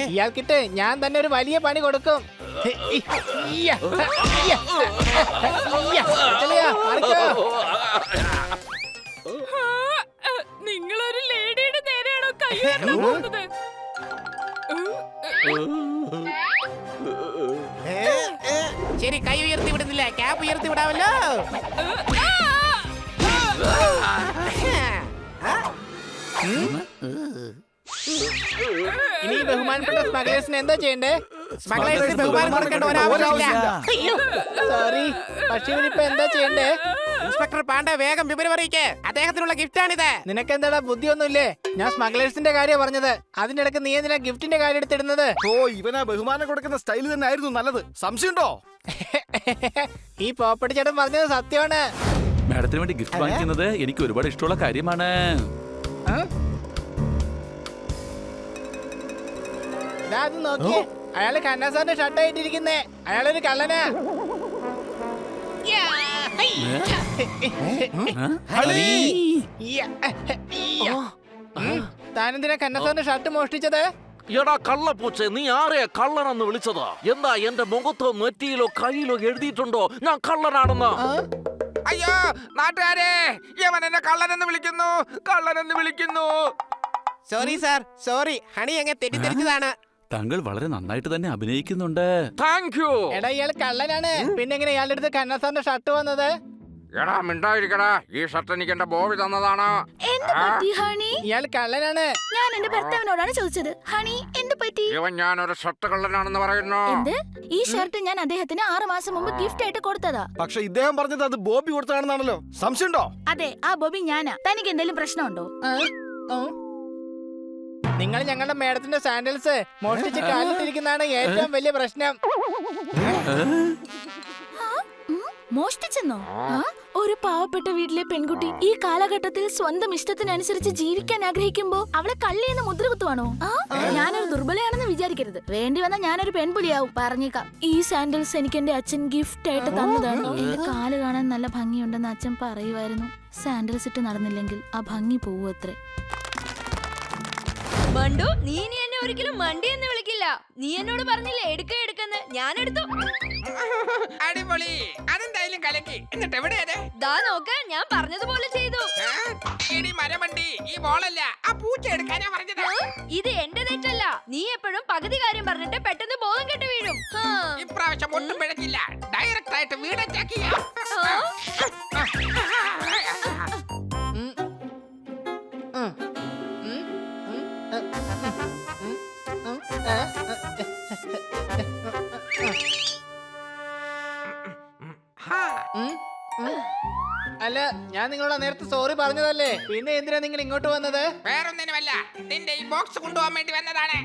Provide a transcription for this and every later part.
ഇയാൾക്കിട്ട് ഞാൻ തന്നെ ഒരു വലിയ പണി കൊടുക്കും. നിങ്ങളൊരു ലേഡിയുടെ നേരെയാണോ കൈ ഉയർത്തുന്നത്? ശരി, കൈ ഉയർത്തി വിടുന്നില്ല, ക്യാപ്പ് ഉയർത്തി വിടാമല്ലോ. ഇനി ബഹുമാനപ്പെട്ട സ്മഗ്ലേഴ്സിന് എന്താ ചെയ്യണ്ടേ? സ്മഗ്ലേഴ്സിന് ബഹുമാനം കൊടുക്കേണ്ട ഒരാവശ്യമില്ല. സോറി, പക്ഷേ ഇവരിപ്പോ എന്താ ചെയ്യണ്ടേ? ഇൻസ്പെക്ടർ പാണ്ഡെ, വേഗം വിവരം അറിയിക്കേ. അദ്ദേഹത്തിനുള്ള ഗിഫ്റ്റാണിത്. നിനക്ക് എന്താടാ ബുദ്ധിയൊന്നുമില്ലേ? ഞാൻ സ്മഗ്ലേഴ്സിന്റെ കാര്യം പറഞ്ഞത്. അതിന്റെ ഇടയ്ക്ക് നീ എന്തിനാ ഗിഫ്റ്റിന്റെ കാര്യം എടുത്തിടുന്നത്? ഓ, ഇവനാ ബഹുമാനം കൊടുക്കുന്ന സ്റ്റൈൽ തന്നെ ആയിരുന്നു നല്ലത്. സംശയമുണ്ടോ? ഈ പോപ്പടി ചേട്ടൻ പറഞ്ഞത് സത്യമാണ്. മാഡത്തിന് വേണ്ടി ഗിഫ്റ്റ് വാങ്ങിക്കുന്നത് എനിക്ക് ഒരുപാട് ഇഷ്ടമുള്ള കാര്യമാണ്. അത് നോക്കിയേ, അയാള് കന്നാസാറിന്റെ ഷർട്ട് ആയിട്ടിരിക്കുന്നേ. അയാളൊരു കള്ളനാ. താനെന്തിനാ കന്നാസാറിന്റെ ഷർട്ട് മോഷ്ടിച്ചത്? എടാ കള്ളപ്പൂച്ച, നീ ആരെയാ കള്ളനെന്ന് വിളിച്ചതാ? എന്താ എന്റെ മുഖത്തോ നെറ്റിയിലോ കയ്യിലോ എഴുതിയിട്ടുണ്ടോ ഞാൻ കള്ളനാണെന്ന്? അയ്യോ നാട്ടുകാരെ, യവൻ എന്നെ കള്ളനെന്ന് വിളിക്കുന്നു, കള്ളനെന്ന് വിളിക്കുന്നു. Sorry sir, sorry. ഹണി അങ്ങ് തെറ്റിദ്ധരിച്ചതാണ്. താങ്കൾ വളരെ നന്നായിട്ട് തന്നെ അഭിനയിക്കുന്നുണ്ട്. Thank you. എടാ, ഇയാൾ കള്ളനാണ്. പിന്നെ എങ്ങനെ ഇയാളുടെ അടുത്ത് കന്നാസാറിന്റെ ഷർട്ട് വന്നത്? എടാ മിണ്ടായിരിക്കടാ, ഈ ഷർട്ട് എനിക്ക് എന്റെ ബോബി തന്നതാണ്. ഇയാൾ കള്ളനാണ്. ഞാൻ എന്റെ ഭർത്താവിനോടാണ് ചോദിച്ചത്. ഹണി, എന്ത് പറ്റി? ഇവൻ ഞാനൊരു ഷർട്ട് കള്ളനാണെന്ന് പറയുന്നു. എന്ത്? ഈ ഷർട്ട് ഞാൻ അദ്ദേഹത്തിന് 6 മാസം മുമ്പ് ഗിഫ്റ്റ് ആയിട്ട് കൊടുത്തതാ. പക്ഷെ ഇദ്ദേഹം പറഞ്ഞത് അത് ബോബി കൊടുത്താണെന്നാണല്ലോ. സംശയമുണ്ടോ? അതെ, ആ ബോബി ഞാനാ. തനിക്ക് എന്തെങ്കിലും പ്രശ്നമുണ്ടോ? നിങ്ങൾ ഞങ്ങളുടെ മേഡത്തിന്റെ സാൻഡൽസ് മോഷ്ടിച്ച് കാലിട്ടിരിക്കുന്നതാണ് ഏറ്റവും വലിയ പ്രശ്നം. മോഷ്ടിച്ചെന്നോ? ഒരു പാവപ്പെട്ട വീട്ടിലെ പെൺകുട്ടി ഈ കാലഘട്ടത്തിൽ സ്വന്തം ഇഷ്ടത്തിനനുസരിച്ച് ജീവിക്കാൻ ആഗ്രഹിക്കുമ്പോ അവളെ കള്ളിയെന്ന് മുദ്ര കുത്തുവാണോ? ഞാനൊരു ദുർബലയാണെന്ന് വിചാരിക്കരുത്. വേണ്ടി വന്നാൽ ഞാനൊരു പെൺപുലിയാവും, പറഞ്ഞേക്കാം. ഈ സാൻഡൽസ് എനിക്ക് എന്റെ അച്ഛൻ ഗിഫ്റ്റ് ആയിട്ട് തന്നതാണ്. എന്റെ കാല് കാണാൻ നല്ല ഭംഗിയുണ്ടെന്ന് അച്ഛൻ പറയുമായിരുന്നു. സാൻഡൽസ് ഇട്ട് നടന്നില്ലെങ്കിൽ ആ ഭംഗി പോവത്രേ. മണ്ടു, നീ ഇനി എന്നെ ഒരിക്കലും മണ്ടി എന്ന് വിളിക്കില്ല. നീ എന്നോട് പറഞ്ഞില്ലേ എടുക്കെന്ന്, ഞാൻ എടുത്തു. അടിപൊളി, അതെന്തായാലും കലക്കി. എന്നിട്ട് എവിടെയാ? ദാ നോക്ക്, ഞാൻ പറഞ്ഞതുപോലെ ചെയ്തു. എടി മരമണ്ടി, ഈ ബോളല്ല, ആ പൂച്ച എടുക്കാനാ പറഞ്ഞത്. ഇത് എന്റെ തെറ്റല്ല. നീ എപ്പോഴും പകുതി കാര്യം പറഞ്ഞിട്ട് പെട്ടെന്ന് ബോധം കെട്ട് വീഴും. ഇപ്രാവശ്യം ഒട്ടും പിഴച്ചില്ല. ഡയറക്റ്റ് ആയിട്ട് വീടച്ചാക്കിയ. അല്ല, ഞാൻ നിങ്ങളോട് നേരത്തെ സോറി പറഞ്ഞതല്ലേ, പിന്നെ എന്തിനാ നിങ്ങൾ ഇങ്ങോട്ട് വന്നത്? വേറൊന്നിനുമല്ല, നിന്റെ ഈ ബോക്സ് കൊണ്ടുപോകാൻ വേണ്ടി വന്നതാണ്.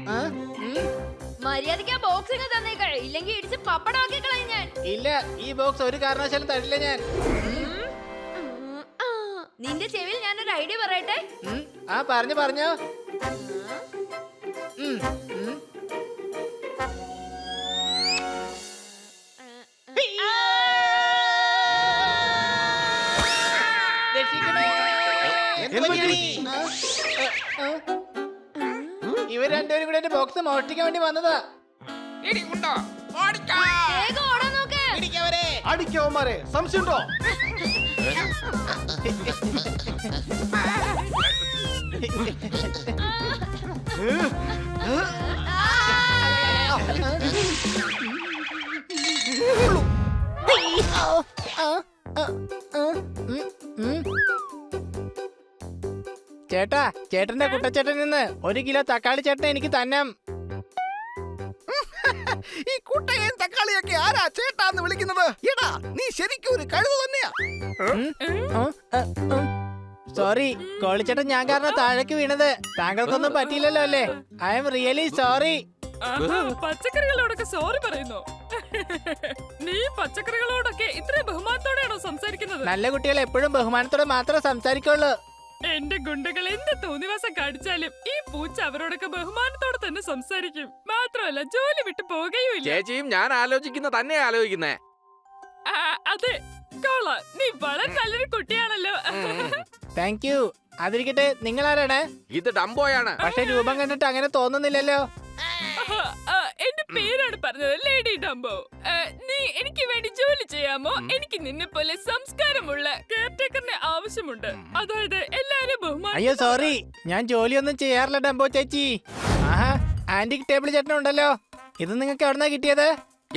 മര്യാദയ്ക്ക് ആ ബോക്സ് ഇങ്ങ് തന്നേക്കൾ, ഇല്ലെങ്കിൽ ഇടിച്ച് പപ്പടമാക്കി കളയും ഞാൻ. ഇല്ല, ഈ ബോക്സ് ഒരു കാരണവശാലും തരില്ല ഞാൻ. നിന്റെ ചെവിയിൽ ഞാനൊരു ഐഡിയ പറയട്ടെ. പറഞ്ഞോ. ഇവർ രണ്ടുപേരും കൂടെ എന്റെ ബോക്സ് മോഷ്ടിക്കാൻ വേണ്ടി വന്നതാ. ഇടിക്കുണ്ടോ? ഓടിക്കാം. വേഗം ഓടാൻ നോക്ക്. ഇടിക്കവരെ. അടിക്കവന്മാരെ, സംശയമുണ്ടോ? ചേട്ടാ, ചേട്ടന്റെ കുട്ടച്ചേട്ടൻ നിന്ന് 1 കിലോ തക്കാളി ചേട്ടൻ എനിക്ക് തന്നെ. ഈ കുട്ടയും തക്കാളിയൊക്കെ ആരാ ചേട്ടാന്ന് വിളിക്കുന്നത്? എടാ, നീ ശരിക്കും ഒരു കഴുത തന്നെയാ. സോറി കോളിച്ചേട്ടൻ, ഞാൻ കാരണം താഴേക്ക് വീണത്. താങ്കൾക്കൊന്നും പറ്റിയില്ലല്ലോ അല്ലേ? I am really sorry. പച്ചക്കറികളോടൊക്കെ സോറി പറയുന്നു. നീ പച്ചക്കറികളോടൊക്കെ ഇത്ര ബഹുമാനത്തോടെയാണോ സംസാരിക്കുന്നത്? നല്ല കുട്ടികൾ എപ്പോഴും ബഹുമാനത്തോടെ മാത്രമേ സംസാരിക്കുള്ളൂ. എന്റെ ഗുണ്ടകൾ എന്ത് തോന്നിവാസം കാണിച്ചാലും ഈ പൂച്ച അവരോടൊക്കെ ബഹുമാനത്തോടെ തന്നെ സംസാരിക്കും. മാത്രമല്ല ജോലി വിട്ടു പോകുകയുമില്ല. ചേച്ചിയും ഞാൻ ആലോചിക്കുന്ന തന്നെ ആലോചിക്കുന്നേ. അതെ, കൊള്ളാം. നീ വളരെ നല്ലൊരു കുട്ടിയാണല്ലോ. Thank you. അതിരിക്കട്ടെ, നിങ്ങൾ ആരാണ്? ഇത് ഡംബോയാണ്. പക്ഷെ രൂപം കണ്ടിട്ട് അങ്ങനെ തോന്നുന്നില്ലല്ലോ. എന്റെ പേരാണ് പറഞ്ഞത്, ലേഡി ഡംബോ. നീ എനിക്ക് വേണ്ടി ജോലി ചെയ്യാമോ? എനിക്ക് നിന്നെ പോലെ സംസ്കാരമുള്ള കെയർടേക്കറിനെ ആവശ്യമുണ്ട്. അതായത് എല്ലാരും ബഹുമാനം. അയ്യോ സോറി, ഞാൻ ജോലിയൊന്നും ചെയ്യാറില്ല ഡംബോ ചേച്ചി. ആഹാ, ആന്റിക് ടേബിൾ ചേട്ടനുണ്ടല്ലോ. ഇത് നിങ്ങൾക്ക് എവിടുന്നാ കിട്ടിയത്?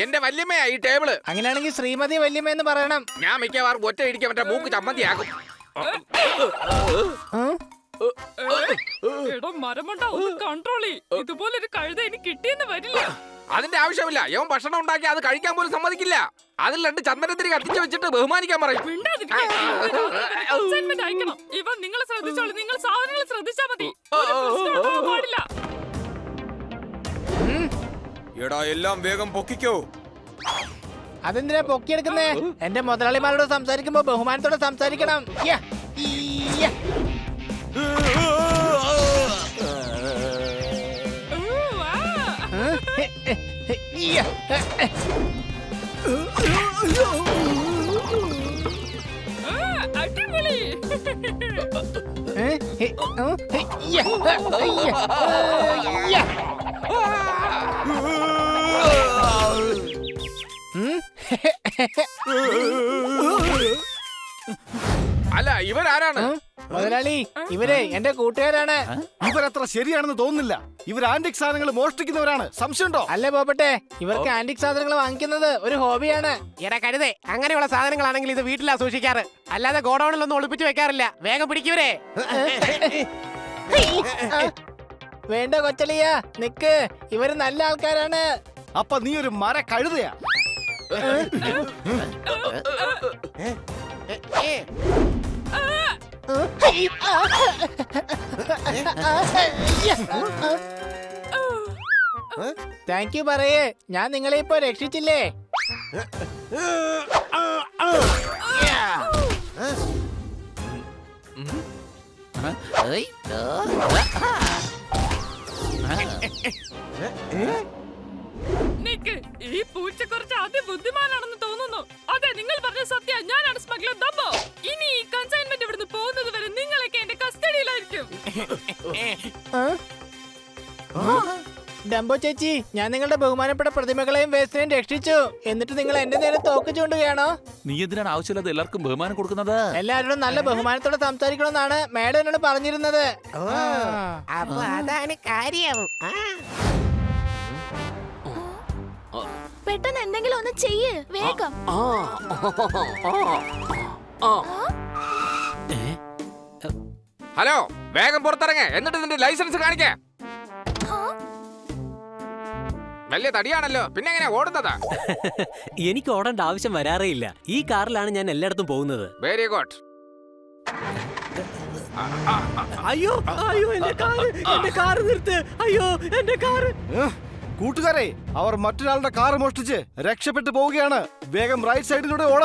എന്റെ വല്യമ്മയാ ഈ ടേബിള്. അങ്ങനെയാണെങ്കിൽ ശ്രീമതി വല്യമ്മ എന്ന് പറയണം. ഞാൻ മിക്കവാറും ഒറ്റ ഇടിക്കാൻ മറ്റേ മൂക്ക് ചമ്മന്തിയാകും. എടോ മരമണ്ട, ഒന്ന് കൺട്രോൾ ചെയ്യ്. ഇതുപോലൊരു കഴുത എനിക്ക് കിട്ടിയെന്ന് വരില്ല. അതിന്റെ ആവശ്യമില്ല. യവൻ ഭക്ഷണം ഉണ്ടാക്കി അത് കഴിക്കാൻ പോലും സമ്മതിക്കില്ല. അതിൽ 2 ചന്ദനത്തിരി കത്തിച്ചു വെച്ചിട്ട് ബഹുമാനിക്കാൻ പറയും. മിണ്ടാതിരിക്ക്. അസൈൻമെന്റ് അയക്കണം. ഇവൻ നിങ്ങളെ ശ്രദ്ധിച്ചോളൂ. നിങ്ങൾ സാധനങ്ങൾ ശ്രദ്ധിച്ചാ മതി. ഒരു പ്രശ്നവും ഉണ്ടാവാൻ പാടില്ല. എടാ എല്ലാം വേഗം പൊക്കിക്കോ. അതെന്തിനാ പൊക്കിയെടുക്കുന്നേ? എന്റെ മുതലാളിമാരോട് സംസാരിക്കുമ്പോ ബഹുമാനത്തോടെ സംസാരിക്കണം. യ്യ, ഈയ്യ. ഹെ, ഹെ, ഹെ, യ്യ, ഹെ, ഹെ. അടിപൊളി. ഹെ, ഹെ, ഹെ, യ്യ, ഹെ, യ്യ, യ്യ. അല്ല, ഇവരാരാണ്? മുതലാളി, ഇവരെ എന്റെ കൂട്ടുകാരാണ്. ഇവരത്ര ശരിയാണെന്ന് തോന്നുന്നില്ല. ഇവർ ആന്റിക് സാധനങ്ങൾ മോഷ്ടിക്കുന്നവരാണ്. സംശയമുണ്ടോ? അല്ലേ പോപ്പട്ടെ, ഇവർക്ക് ആന്റിക് സാധനങ്ങൾ വാങ്ങിക്കുന്നത് ഒരു ഹോബിയാണ്. എടാ കരുതേ, അങ്ങനെയുള്ള സാധനങ്ങളാണെങ്കിൽ ഇത് വീട്ടിലാ സൂക്ഷിക്കാറ്, അല്ലാതെ ഗോഡൌണിലൊന്നും ഒളിപ്പിച്ചു വെക്കാറില്ല. വേഗം പിടിക്കൂരേ. വേണ്ട കൊച്ചളിയ, നിക്ക്. ഇവര് നല്ല ആൾക്കാരാണ്. അപ്പൊ നീ ഒരു മര കഴുതയാ. താങ്ക് യു പറയേ, ഞാൻ നിങ്ങളെ ഇപ്പൊ രക്ഷിച്ചില്ലേ. നിക്ക്, ഈ പൂച്ച കുറച്ച് അതിബുദ്ധിമാനാണെന്ന് തോന്നുന്നു. അതെ, നിങ്ങൾ പറഞ്ഞ സത്യം. ഞാനാണ് സ്മഗ്ലർ ഡംബോ. ഇനി ഈ കൺസൈൻമെന്റ് ഇവിടുന്ന് പോകുന്നത് വരെ നിങ്ങളൊക്കെ എന്റെ കസ്റ്റഡിയിലായിരിക്കും. ഡംബോ ചേച്ചി, ഞാൻ നിങ്ങളുടെ ബഹുമാനപ്പെട്ട പ്രതിമകളെയും വേസ്റ്റിനെയും രക്ഷിച്ചു. എന്നിട്ട് നിങ്ങൾ എന്റെ നേരെ തോക്ക് ചൂണ്ടുകയാണോ? നീ എന്തിനാണ് ആവശ്യമില്ലാതെ എല്ലാവർക്കും ബഹുമാനം കൊടുക്കുന്നത്? എല്ലാവരോടും നല്ല ബഹുമാനത്തോടെ സംസാരിക്കണമെന്നാണ് മേഡം എന്നോട് പറഞ്ഞിരുന്നത്. അപ്പൊ അതാണ് കാര്യം. പെട്ടെന്ന് എന്തെങ്കിലും ഒന്ന് ചെയ്യ്, വേഗം. ഹലോ, വേഗം പുറത്തിറങ്ങ. എന്നിട്ട് നിന്റെ ലൈസൻസ് കാണിക്ക. വലിയ തടിയാണല്ലോ, പിന്നെ എങ്ങനെ ഓടുന്നത്? എനിക്ക് ഓടേണ്ട ആവശ്യം വരാറേയില്ല. ഈ കാറിലാണ് ഞാൻ എല്ലായിടത്തും പോകുന്നത്. Very good. അയ്യോ അയ്യോ, എന്റെ കാറ് നിർത്ത്. അയ്യോ, എന്റെ കാറ്. കൂട്ടുകാരെ, അവർ മറ്റൊരാളുടെ കാർ മോഷ്ടിച്ച് രക്ഷപ്പെട്ടു പോവുകയാണ്. വേഗം റൈറ്റ് സൈഡിലൂടെ ഓട.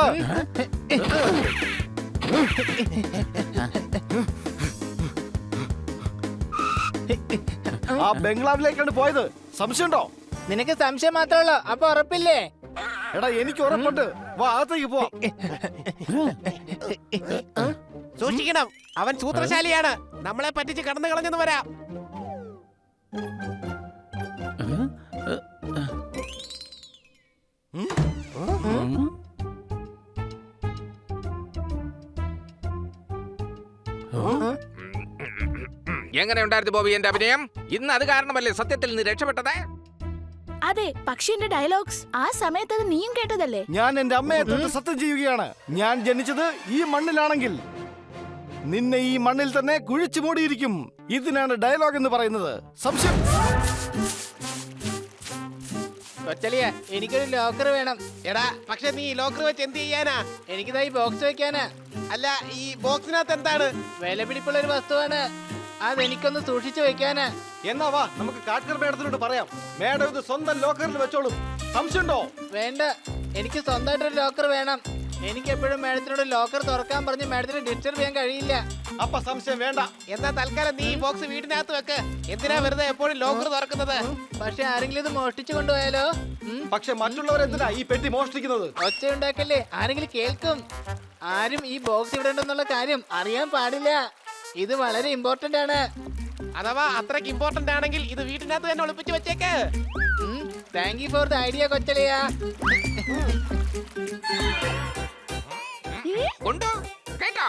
ആ ബംഗ്ലാവിലേക്കാണ് പോയത്. സംശയമുണ്ടോ? നിനക്ക് സംശയം മാത്രമേ ഉള്ളൂ, അപ്പൊ ഉറപ്പില്ലേ? എടാ, എനിക്ക് ഉറപ്പുണ്ട്. വാ, അകത്തേക്ക് പോ. സൂക്ഷിക്കണം, അവൻ സൂത്രശാലിയാണ്. നമ്മളെ പറ്റിച്ച് കടന്നു കളഞ്ഞെന്ന് വരാം. എങ്ങനെ ഉണ്ടായിരുന്നു ബോബി എന്റെ അഭിനയം? ഇന്ന് അത് കാരണമല്ലേ സത്യത്തിൽ നീ രക്ഷപ്പെട്ടത്? അതെ, പക്ഷെ എന്റെ ഡയലോഗ്സ് ആ സമയത്ത് അത് നീയും കേട്ടതല്ലേ? ഞാൻ എന്റെ അമ്മയെ തൊട്ട് സത്യം ചെയ്യുകയാണ്. ഞാൻ ജനിച്ചത് ഈ മണ്ണിലാണെങ്കിൽ നിന്നെ ഈ മണ്ണിൽ തന്നെ കുഴിച്ചു മൂടിയിരിക്കും. ഇതിനാണ് ഡയലോഗ് എന്ന് പറയുന്നത്. സംശയം? കൊച്ചളിയ, എനിക്കൊരു ലോക്കർ വേണം. എടാ, പക്ഷെ നീ ലോക്കർ വെച്ച് എന്ത് ചെയ്യാനാ? എനിക്കിതാ ഈ ബോക്സ് വെക്കാനാ. അല്ല, ഈ ബോക്സിനകത്ത് എന്താണ്? വിലപിടിപ്പുള്ള ഒരു വസ്തുവാണ്. അതെനിക്കൊന്ന് സൂക്ഷിച്ചു വെക്കാനാ. എന്നാ വാ, നമുക്ക് കാട്ട്കർ മേഡത്തിനോട് പറയാം. മേഡം ഇത് സ്വന്തം ലോക്കറിൽ വെച്ചോളും. സംശയമുണ്ടോ? വേണ്ട, എനിക്ക് സ്വന്തമായിട്ടൊരു ലോക്കർ വേണം. എനിക്ക് എപ്പോഴും മാഡത്തിനോട് ലോക്കർ തുറക്കാൻ പറഞ്ഞ് മാഡത്തിന് ഡിസ്റ്റർബ് ചെയ്യാൻ കഴിയില്ല. അപ്പൊ സംശയം വേണ്ട. എന്നാ തൽക്കാലം നീ ഈ ബോക്സ് വീടിനകത്ത് വെക്ക്. എന്തിനാ വെറുതെ എപ്പോഴും ലോക്കർ തുറക്കുന്നത്? പക്ഷെ ആരെങ്കിലും ഇത് മോഷ്ടിച്ചു കൊണ്ടുപോയാലോ? പക്ഷെ മറ്റുള്ളവർ എന്തിനാ ഈ പെട്ടി മോഷ്ടിക്കുന്നത്? ഒച്ച ഉണ്ടാക്കല്ലേ, ആരെങ്കിലും കേൾക്കും. ആരും ഈ ബോക്സ് ഇവിടെ ഉണ്ടെന്നുള്ള കാര്യം അറിയാൻ പാടില്ല. ഇത് വളരെ ഇമ്പോർട്ടന്റ് ആണ്. അഥവാ അത്രയ്ക്ക് ഇമ്പോർട്ടന്റ് ആണെങ്കിൽ ഇത് വീട്ടിനകത്ത് തന്നെ ഒളിപ്പിച്ച് വെച്ചേക്ക്. Thank you for the idea കൊച്ചലിയ. കൊണ്ടോ കേട്ടോ?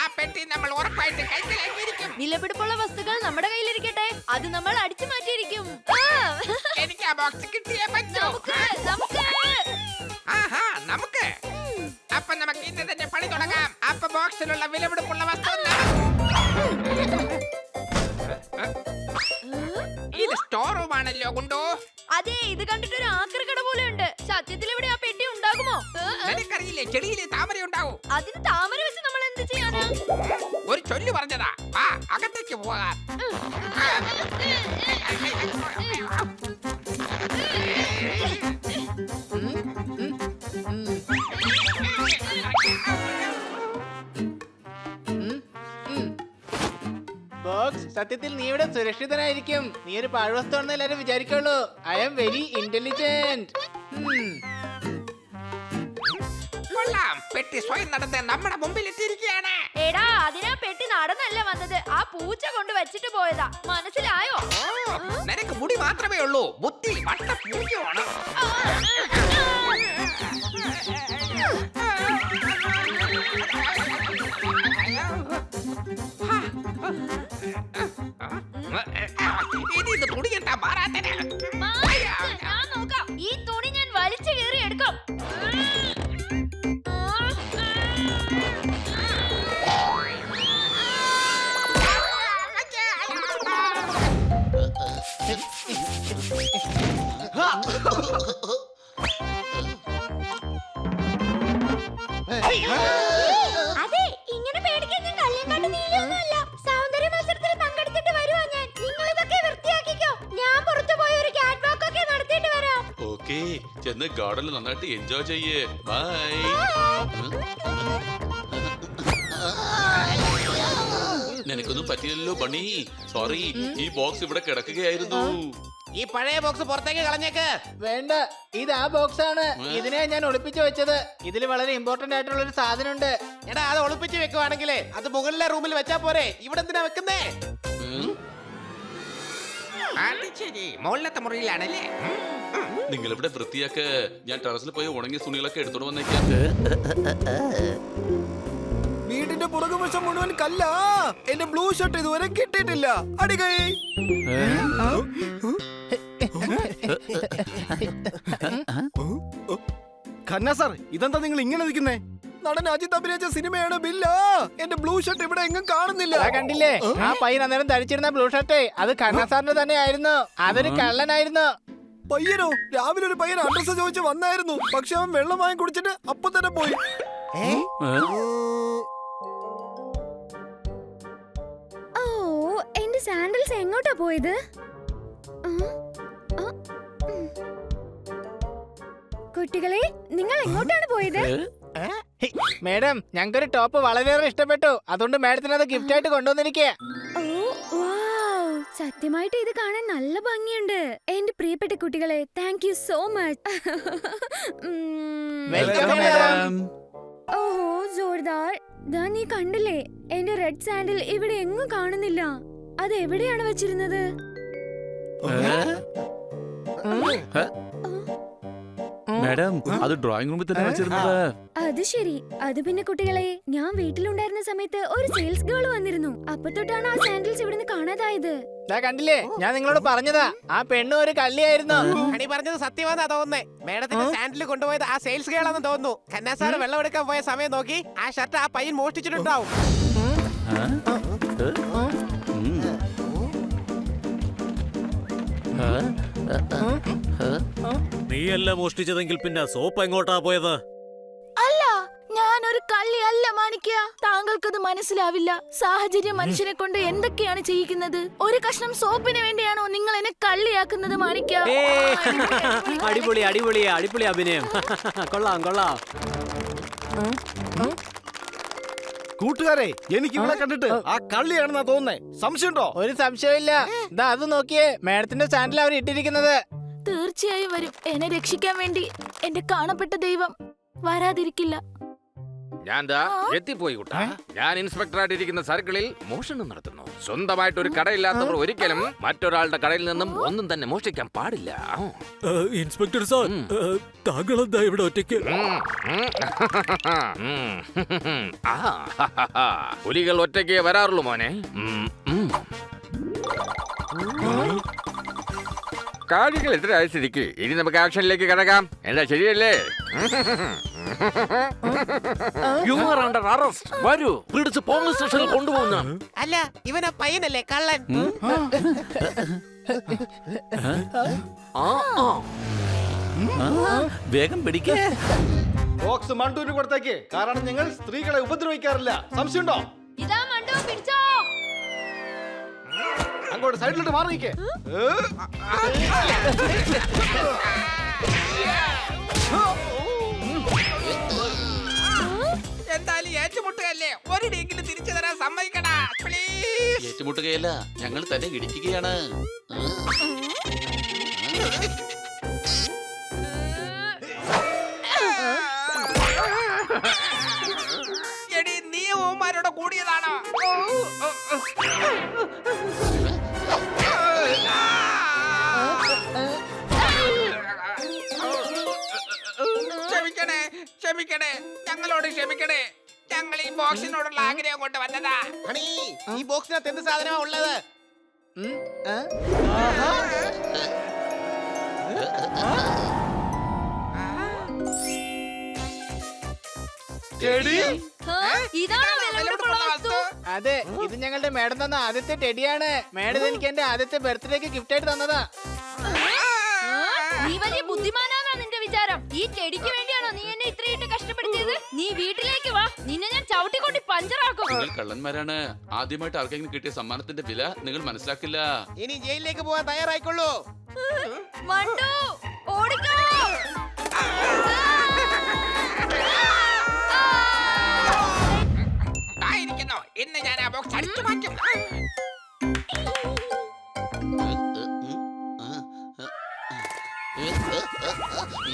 ആ പെട്ടി നമ്മൾ ഉറപ്പായിട്ട് കൈക്കലാക്കിയിരിക്കും. വിലപിടിപ്പുള്ള വസ്തുക്കൾ നമ്മുടെ കയ്യിലിരിക്കട്ടെ, അത് നമ്മൾ അടിച്ചു മാറ്റിയിരിക്കും. എനിക്ക് ആ ബോക്സ് കിട്ടിയേ പറ്റൂ. നമുക്ക് അപ്പൊ നമുക്ക് ഇന്ന് തന്നെ പണി തുടങ്ങാം. അപ്പൊ ബോക്സിലുള്ള വിലപിടിപ്പുള്ള വസ്തു ഇത് സ്റ്റോർ റൂം ആണല്ലോ കൊണ്ടോ? അതെ, ഇത് കണ്ടിട്ട് ഒരു ആക്രിക്കട പോലെ ഉണ്ട്. സത്യത്തിൽ ഇവിടെ ആ പെട്ടി ഉണ്ടാകുമോ? നിനക്കറിയില്ലേ ചെടിയിലെ താമര ഉണ്ടാവും. അതിന് താമര വെച്ച് നമ്മൾ എന്ത് ചെയ്യാനാ? ഒരു ചൊല്ലു പറഞ്ഞതാ. വാ അകത്തേക്ക് പോകാം. ബോക്സ്, സത്യത്തിൽ നീ ഇവിടെ സുരക്ഷിതനായിരിക്കും. നീ ഒരു പാഴ്വസ്തുവാണെന്ന് എല്ലാരും വിചാരിക്കുള്ളൂ. I am very intelligent. കൊള്ളാം, പെട്ടി സ്വയം നടന്ന് നമ്മുടെ മുമ്പിൽ എത്തിയിരിക്കുകയാണ്. എടാ, അതിനാ പെട്ടി നടന്നല്ല വന്നത്, ആ പൂച്ച കൊണ്ട് വെച്ചിട്ട് പോയതാ. മനസ്സിലായോ? നിനക്ക് മുടി മാത്രമേ ഉള്ളൂ, ബുദ്ധി വട്ട പൂജയാണ്. ഇനി ഇത് തുണി എന്താ മാറാത്തത്? ഞാൻ നോക്കാം. ഈ തുണി ഞാൻ വലിച്ചു കീറി എടുക്കും. അതെ, ഇങ്ങനെ പേടിക്കാൻ ഞാൻ കല്യാൺ നീലൊന്നുമല്ല. സൗന്ദര്യ മത്സരത്തിൽ പങ്കെടുത്തിട്ട് വരുവാ ഞാൻ. നിങ്ങൾ ഇതൊക്കെ വൃത്തിയാക്കിക്കോ. ഞാൻ പുറത്തു പോയി ഒരു ക്യാറ്റ് വാക്ക് ഒക്കെ നടത്തിയിട്ട് വരാം. ഓക്കേ, ചെന്ന് ഗാർഡനിൽ നന്നായിട്ട് എൻജോയ് ചെയ്യേ. ബൈ. നിനക്കൊന്നും പറ്റിയില്ലല്ലോ ബണ്ണി. സോറി, ഈ ബോക്സ് ഇവിടെ കിടക്കുകയായിരുന്നു. ഈ പഴയ ബോക്സ് പുറത്തേക്ക് കളഞ്ഞേക്ക്. വേണ്ട, ഇത് ആ ബോക്സ് ആണ്. ഇതിനെ ഞാൻ ഒളിപ്പിച്ചു വെച്ചത്. ഇതിൽ വളരെ ഇമ്പോർട്ടന്റ് ആയിട്ടുള്ള ഒരു സാധനം ഉണ്ട്. എടാ, അത് ഒളിപ്പിച്ച് വെക്കുവാണെങ്കിലേ അത് മുകളിലെ റൂമിൽ വെച്ചാ പോരെ. ഇവിടെ എന്തിനാ വെക്കുന്നേ? അത് ശരി, മുകളിലത്തെ മുറിയിലാണല്ലേ. നിങ്ങൾ ഇവിടെ വൃത്തിയാക്ക്. ഞാൻ ടെറസിൽ പോയി ഉണങ്ങിയ തുണികളൊക്കെ എടുത്തോണ്ട് വന്നേക്കാം. വീടിന്റെ പുറകുവശം മുഴുവൻ കല്ല. എന്റെ ബ്ലൂ ഷർട്ട് ഇതുവരെ കിട്ടിയിട്ടില്ല. അടികൈ. ഖന്ന സാർ, ഇതെന്താ നിങ്ങൾ ഇങ്ങനെ നിൽക്കുന്നേ? നടൻ അജിത് അഭിനയിച്ച സിനിമയാണ് ബില്ല. എന്റെ ബ്ലൂ ഷർട്ട് ഇവിടെ എങ്ങും കാണുന്നില്ല. കണ്ടില്ലേ, ആ പയ്യൻ അന്നേരം ധരിച്ചിരുന്ന ബ്ലൂ ഷർട്ട് അത് ഖന്ന സാറിന്റെ തന്നെ ആയിരുന്നു. അതൊരു കള്ളനായിരുന്നു. പയ്യനോ? രാവിലെ ഒരു പയ്യൻ അഡ്രസ് ചോദിച്ച് വന്നായിരുന്നു. പക്ഷെ അവൻ വെള്ളം വാങ്ങി കുടിച്ചിട്ട് അപ്പൊ തന്നെ പോയി. ഓ, എന്റെ സാൻഡൽസ് എങ്ങോട്ടാ പോയത്? കുട്ടികളെ, നിങ്ങൾ എങ്ങോട്ടാണ് പോയത്? മേഡം, ഞങ്ങൾക്കൊരു ടോപ്പ് വളരെയേറെ ഇഷ്ടപ്പെട്ടു. അതുകൊണ്ട് മാഡത്തിന് അത് ഗിഫ്റ്റ് ആയിട്ട് കൊണ്ടുവന്നിരിക്കുക. ഓ, വാവ്, സത്യമായിട്ട് ഇത് കാണാൻ നല്ല ഭംഗിയുണ്ട്. എന്റെ പ്രിയപ്പെട്ട കുട്ടികളെ, thank you so much. Welcome madam. ഓഹോ, ജോർദാർ. ദാ നീ കണ്ടില്ലേ, എന്റെ റെഡ് സാൻഡിൽ ഇവിടെ എങ്ങും കാണുന്നില്ല. അത് എവിടെയാണ് വെച്ചിരുന്നത്? മാഡം, അത് ഡ്രോയിങ് റൂമിൽ തന്നെ വെച്ചിരുന്നത്. അത് ശരി. അത് പിന്നെ കുട്ടികളെ, ഞാൻ വീട്ടിലുണ്ടായിരുന്ന സമയത്ത് ഒരു സെയിൽസ് ഗേൾ വന്നിരുന്നു. അപ്പൊ തൊട്ടാണ് ആ സാൻഡിൽസ് ഇവിടുന്ന് കാണാതായത്. കണ്ടില്ലേ, ഞാൻ നിങ്ങളോട് പറഞ്ഞതാ, ആ പെണ്ണും ഒരു കള്ളിയായിരുന്നു. അണി പറഞ്ഞത് സത്യമാണെന്നാ തോന്നുന്നേ. മേഡത്തിന്റെ സാൻഡിൽ കൊണ്ടുപോയത് ആ സെയിൽസ് ഗേളാന്ന് തോന്നുന്നു. ഖന്ന സാറ് വെള്ളം എടുക്കാൻ പോയ സമയം നോക്കി ആ ഷർട്ട് ആ പയ്യൻ മോഷ്ടിച്ചിട്ടുണ്ടാവും. നീയല്ല മോഷ്ടിച്ചതെങ്കിൽ പിന്നെ സോപ്പ് എങ്ങോട്ടാ പോയത്? അല്ല, ഞാനൊരു കള്ളി അല്ല മാണിക്യ, താങ്കൾക്കത് മനസ്സിലാവില്ല. സാഹചര്യം മനുഷ്യനെ കൊണ്ട് എന്തൊക്കെയാണ് ചെയ്യിക്കുന്നത്. ഒരു കഷ്ണം സോപ്പിന് വേണ്ടിയാണോ നിങ്ങൾ എന്നെ കള്ളിയാക്കുന്നത് മാണിക്യ? അടിപൊളി അടിപൊളി അടിപൊളി അഭിനയം. കൊള്ളാം കൊള്ളാം. കൂട്ടുകാരെ, എനിക്ക് ഇവിടെ കണ്ടിട്ട് ആ കള്ളിയാണെന്നാ തോന്നുന്നേ. സംശയമുണ്ടോ? ഒരു സംശയമില്ല. ദാ അത് നോക്കിയേ, മേഡത്തിന്റെ സ്റ്റാൻഡിൽ അവർ ഇട്ടിരിക്കുന്നത്. തീർച്ചയായും വരും. എന്നെ രക്ഷിക്കാൻ വേണ്ടി എന്റെ കാണപ്പെട്ട ദൈവം വരാതിരിക്കില്ല. ഞാൻ എത്തിപ്പോയി കുട്ടാ. ഞാൻ ഇൻസ്പെക്ടറായിട്ടിരിക്കുന്ന സർക്കിളിൽ മോഷണം നടത്തുന്നു. സ്വന്തമായിട്ട് ഒരു കടയില്ലാത്തവർ ഒരിക്കലും മറ്റൊരാളുടെ കടയിൽ നിന്നും ഒന്നും തന്നെ മോഷ്ടിക്കാൻ പാടില്ല. ഇൻസ്പെക്ടർ സാർ, താങ്കൾ എന്താ ഇവിടെ ഒറ്റയ്ക്ക്? പുലികൾ ഒറ്റയ്ക്ക് വരാറുള്ളൂ മോനെ. കാര്യങ്ങൾ എത്ര സ്ഥിതിക്ക് ഇനി നമുക്ക് ആക്ഷനിലേക്ക് കടക്കാം. എന്താ ശരിയല്ലേ? You are under arrest. വരൂ, പിടിച്ച് പോലീസ് സ്റ്റേഷനിൽ കൊണ്ടുപോകുന്ന. അല്ല, ഇവനാ പയ്യനല്ലേ കള്ളൻ? വേഗം പിടിക്കേ. ബോക്സ് മണ്ടുവിന് കൊടുത്തേക്ക്. കാരണം ഞങ്ങൾ സ്ത്രീകളെ ഉപദ്രവിക്കാറില്ല. സംശയമുണ്ടോ? ഇതാ മണ്ടു, പിടിച്ചോ. അങ്ങോട്ട് സൈഡിലോട്ട് മാറിക്കേ. എന്തായാലും ഏറ്റുമുട്ടുകയല്ലേ, ഒരിടെയെങ്കിലും തിരിച്ചു തരാൻ സമ്മതിക്കടാ പ്ലീസ്. ഏറ്റുമുട്ടുകയല്ല, ഞങ്ങൾ തന്നെ ഇടിക്കുകയാണ്. എടി, നീ ഓമാരോട് കൂടിയതാണോ? ക്ഷമിക്കണേ, ക്ഷമിക്കണേ, ഞങ്ങളോട് ക്ഷമിക്കണേ. ഞങ്ങൾ ഈ ബോക്സിനോടുള്ള ആഗ്രഹം കൊണ്ട് വന്നതാ. ഹണി, ഈ ബോക്സിനകത്ത് എന്ത് സാധനമാ ഉള്ളത്? ഇതാണോ വിലപിടിപ്പുള്ള വസ്തു? അതെ, ഇത് ഞങ്ങളുടെ മേഡം തന്ന ആദ്യത്തെ ടെഡിയാണ്. മേഡം എനിക്ക് എന്റെ ആദ്യത്തെ ബർത്ത്ഡേക്ക് ഗിഫ്റ്റ് ആയിട്ട് തന്നതാ. നീ വലിയ ബുദ്ധിമാനാന്നാ നിന്റെ വിചാരം? ഈ ചെടിക്ക് വേണ്ടിയാണോ നീ എന്നെ ഇത്രയിട്ട് കഷ്ടപ്പെടുത്തിയത്? നീ വീട്ടിലേക്ക് വാ, നിന്നെ ഞാൻ ചവിട്ടിക്കൊട്ടി പഞ്ചറാക്കും. നിങ്ങൾ കള്ളന്മാരാണ്. ആദ്യമായിട്ട് ആർക്കെങ്കിലും കിട്ടിയ സമ്മാനത്തിന്റെ വില നിങ്ങൾ മനസ്സിലാക്കില്ല. ഇനി ജയിലിലേക്ക് പോകാൻ തയ്യാറായിക്കൊള്ളൂ. മണ്ടു, ഓടിക്കോ. ഇന്ന് ഞാൻ ആ ബോക്സ് അടിച്ചു മാറ്റും.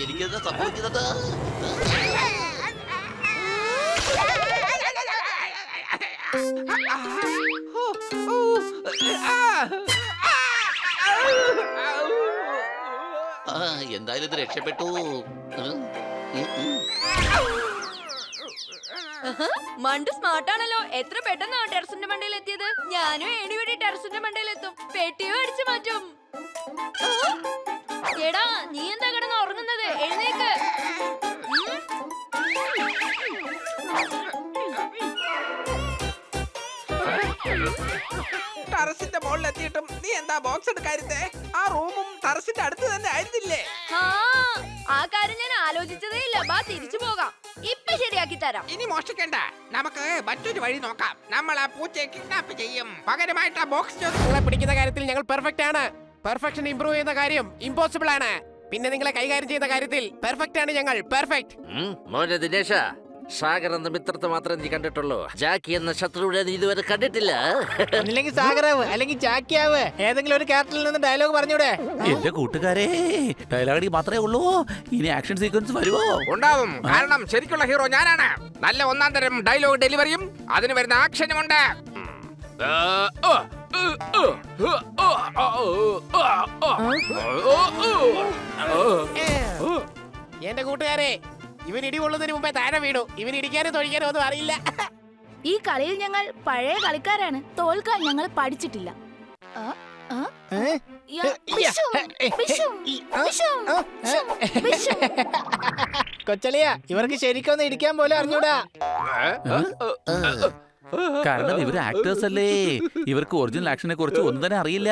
എനിക്കെന്താ സംഭവിക്കുന്നത്? എന്തായാലും ഇത് രക്ഷപ്പെട്ടു. മണ്ടു സ്മാർട്ടാണല്ലോ. എത്ര പെട്ടെന്നാ ടെറസിന്റെ മണ്ടയിൽ എത്തിയത്. ഞാനും ഏണിവഴി ടെറസിന്റെ മണ്ടയിൽ എത്തും. പെട്ടിയോ അടിച്ചു മാറ്റും. എടാ, നീ എന്താ കിടന്ന് ഉറങ്ങുന്നത്? എഴുന്നേക്ക്. ടെറസിന്റെ മുകളിൽ എത്തിയിട്ടും നീ എന്താ ബോക്സ് എടുക്കാരുതേ? ആ റൂമും ടെറസിന്റെ അടുത്ത് തന്നെ ആയിരുന്നില്ലേ? ആ കാര്യം ഞാൻ ആലോചിച്ചതേ ഇല്ല. ബാ, തിരിച്ചു പോകാം. ഇപ്പൊ ശരിയാക്കി തരാം. ഇനി മോഷ്ടിക്കണ്ട, നമുക്ക് മറ്റൊരു വഴി നോക്കാം. നമ്മൾ ആ പൂച്ചയെ കിഡ്നാപ്പ് ചെയ്യും. പകരമായിട്ട് ആ ബോക്സ് നിങ്ങളെ പിടിക്കുന്ന കാര്യത്തിൽ ഞങ്ങൾ പെർഫെക്റ്റ് ആണ്. പെർഫെക്ഷൻ ഇംപ്രൂവ് ചെയ്യുന്ന കാര്യം ഇമ്പോസിബിൾ ആണ്. പിന്നെ നിങ്ങളെ കൈകാര്യം ചെയ്യുന്ന കാര്യത്തിൽ പെർഫെക്റ്റ് ആണ് ഞങ്ങൾ. പെർഫെക്റ്റ്. മോനെ ദിനേശ, സാഗർ എന്ന മിത്രത്തെ മാത്രമേ നീ കണ്ടിട്ടുള്ളൂ. ജാക്കി എന്ന ശത്രുവിനെ നീ ഇതുവരെ കണ്ടിട്ടില്ല. ഒന്നില്ലെങ്കിൽ സാഗറാവ് അല്ലെങ്കിൽ ജാക്കിയാവ്. ഏതെങ്കിലും ഒരു ക്യാരക്ടറിൽ നിന്ന് ഡയലോഗ് പറഞ്ഞൂടെ? എന്റെ കൂട്ടുകാരെ, ഡയലോഗ് മാത്രമേ ഉള്ളൂ. ഇനി ആക്ഷൻ സീക്വൻസ് വരുമോ? ഉണ്ടാവും. കാരണം ശരിക്കുള്ള ഹീറോ ഞാനാണ്. നല്ല ഒന്നാം തരം ഡയലോഗ് ഡെലിവറിയും അതിന് വരുന്ന ആക്ഷനും ഉണ്ട്. എന്റെ കൂട്ടുകാരെ, ഇവൻ ഇടി കൊള്ളുന്നതിന് മുമ്പേ താഴെ വീണു. ഇവൻ ഇടിക്കാനും തൊഴിക്കാനും ഒന്നും അറിയില്ല. ഈ കളിയിൽ ഞങ്ങൾ പഴയ കളിക്കാരാണ്. തോൽക്കാൻ ഞങ്ങൾ പഠിച്ചിട്ടില്ല. കൊച്ചളിയ, ഇവർക്ക് ശരിക്കൊന്നും ഇടിക്കാൻ പോലും അറിഞ്ഞൂടാ. കാരണം ഇവര് ആക്ടേഴ്സ് അല്ലേ. ഇവർക്ക് ഒറിജിനൽ ആക്ഷനെ കുറിച്ച് ഒന്നും തന്നെ അറിയില്ല.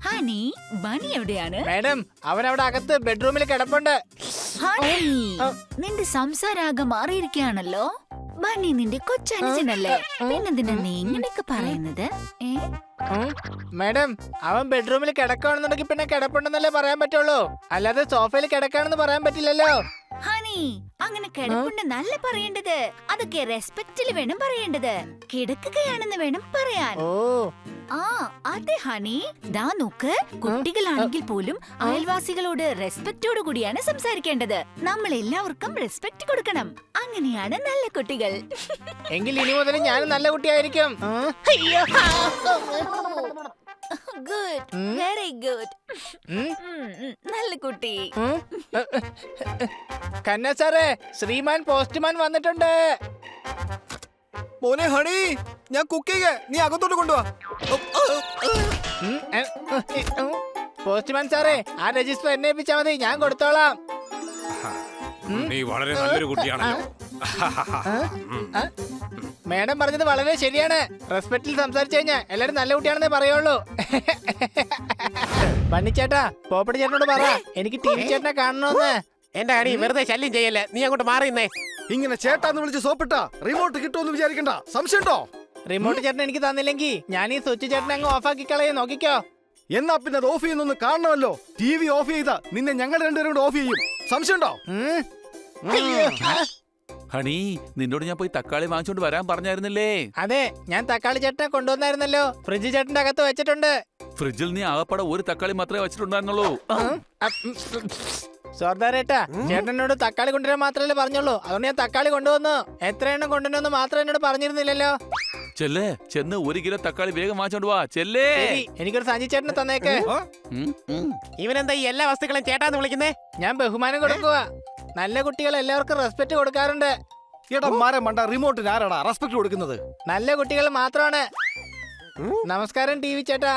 ഹണി, ബണി എവിടെയാണ്? മാഡം അവൻ അവിടെ അകത്ത് ബെഡ്റൂമിൽ കിടപ്പുണ്ട്. ഹണി, നിന്റെ സംസാരാകെ മാറിയിരിക്കുകയാണല്ലോ. ബണി നിന്റെ കൊച്ചനുജനല്ലേ? പിന്നെന്തിനാ നീ ഇങ്ങനെയൊക്കെ പറയുന്നത്? മാഡം അവൻ ബെഡ്റൂമിൽ കിടക്കുകയാണെന്നുണ്ടെങ്കിൽ പിന്നെ കിടപ്പുണ്ടെന്നല്ലേ പറയാൻ പറ്റുള്ളൂ, അല്ലാതെ സോഫയിൽ കിടക്കാണെന്ന് പറയാൻ പറ്റില്ലല്ലോ. ഹണി, അങ്ങനെ കിടപ്പുണ്ടെന്നല്ല പറയേണ്ടത്, അതൊക്കെ റെസ്പെക്റ്റിൽ വേണം പറയേണ്ടത്. കിടക്കുകയാണെന്ന് വേണം പറയാൻ. ഓ ആ അതെ ഹണി, ദാ നോക്ക്, കുട്ടികളാണെങ്കിൽ പോലും അയൽവാസികളോട് റെസ്പെക്റ്റോട് കൂടിയാണ് സംസാരിക്കേണ്ടത്. നമ്മൾ എല്ലാവർക്കും റെസ്പെക്ട് കൊടുക്കണം, അങ്ങനെയാണ് നല്ല കുട്ടികൾ. എങ്കിൽ ഇനി മുതൽ ഞാനും നല്ല കുട്ടിയായിരിക്കും. Good, very good. നല്ല കുട്ടി. കന്ന സാറേ, ശ്രീമാൻ പോസ്റ്റ്മാൻ വന്നിട്ടുണ്ട്. മോനെ ഹണി, ഞാൻ കുക്ക് ചെയ്യേ, നീ അകത്തോട്ട് കൊണ്ടുവാ. പോസ്റ്റ്മാൻ സാറേ, ആ രജിസ്റ്റർ എന്നെ ഏൽപ്പിച്ചാൽ മതി, ഞാൻ കൊടുത്തോളാം. നീ വളരെ നല്ലൊരു കുട്ടിയാണല്ലോ. മേഡം പറഞ്ഞത് വളരെ ശരിയാണ്. റെസ്പെക്റ്റിൽ സംസാരിച്ചു കഴിഞ്ഞാൽ എല്ലാരും നല്ല കുട്ടിയാണെന്നേ പറയുള്ളൂ. പണിച്ചേട്ടാ, പോപ്പടി ചേട്ടനോട് പറ എനിക്ക് ടി വി ചേട്ടനെ കാണണമെന്ന്. എന്റെ അടി വെറുതെ ശല്യം ചെയ്യല്ലേ, നീ അങ്ങോട്ട് മാറിയുന്നേ. ഇങ്ങനെ ചേട്ടാന്ന് വിളിച്ച് സോപ്പിട്ട റിമോട്ട് കിട്ടുമെന്ന് വിചാരിക്കണ്ട. സംശയമുണ്ടോ? റിമോട്ട് ചേട്ടൻ എനിക്ക് തന്നില്ലെങ്കിൽ ഞാൻ ഈ സ്വിച്ച് ചേട്ടനെ അങ്ങ് ഓഫാക്കി കളയും, നോക്കിക്കോ. എന്നാ പിന്നെ അത് ഓഫ് ചെയ്യുന്നൊന്ന് കാണണമല്ലോ. ടി വി ഓഫ് ചെയ്താ നിന്നെ ഞങ്ങൾ രണ്ടുപേരും കൂടെ ഓഫ് ചെയ്യും. സംശയമുണ്ടോ? ഹണി, നിന്നോട് ഞാൻ പോയി തക്കാളി വാങ്ങിച്ചോണ്ട് വരാൻ പറഞ്ഞായിരുന്നില്ലേ? അതെ, ഞാൻ തക്കാളി ചേട്ടനെ കൊണ്ടുവന്നായിരുന്നല്ലോ, ഫ്രിഡ്ജ് ചേട്ടന്റെ അകത്ത് വെച്ചിട്ടുണ്ട്. ഫ്രിഡ്ജിൽ നീ ആകപ്പാടെ ഒരു തക്കാളി മാത്രമേ വെച്ചിട്ടുണ്ടായിരുന്നുള്ളൂ. സോർദാരേട്ടാ, ചേട്ടനോട് തക്കാളി കൊണ്ടുവരാൻ മാത്രമല്ലേ പറഞ്ഞുള്ളൂ, അതുകൊണ്ട് ഞാൻ തക്കാളി കൊണ്ടുവന്നു. എത്ര എണ്ണം കൊണ്ടുവന്നു മാത്രം എന്നോട് പറഞ്ഞിരുന്നില്ലല്ലോ. ചെല്ലേ, ചെന്ന് 1 കിലോ തക്കാളി വേഗം വാങ്ങിച്ചോണ്ട് വാ. ചെല്ലേ, ശരി, എനിക്കൊരു സഞ്ചി ചേട്ടന് തന്നേക്ക്. ഇവനെന്താ ഈ എല്ലാ വസ്തുക്കളും ചേട്ടാന്ന് വിളിക്കുന്നേ? ഞാൻ ബഹുമാനം കൊടുക്കുക. നല്ല കുട്ടികൾ എല്ലാവർക്കും റെസ്പെക്ട് കൊടുക്കാറുണ്ട്. എടാ മരം മണ്ട, റിമോട്ടിന് ആരാടാ റെസ്പെക്ട് കൊടുക്കുന്നത്? നല്ല കുട്ടികൾ മാത്രമാണ്. നമസ്കാരം ടി വി ചേട്ടാ,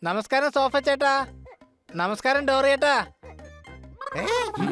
നമസ്കാരം സോഫ ചേട്ടാ, നമസ്കാരം ഡോറി ചേട്ടാ.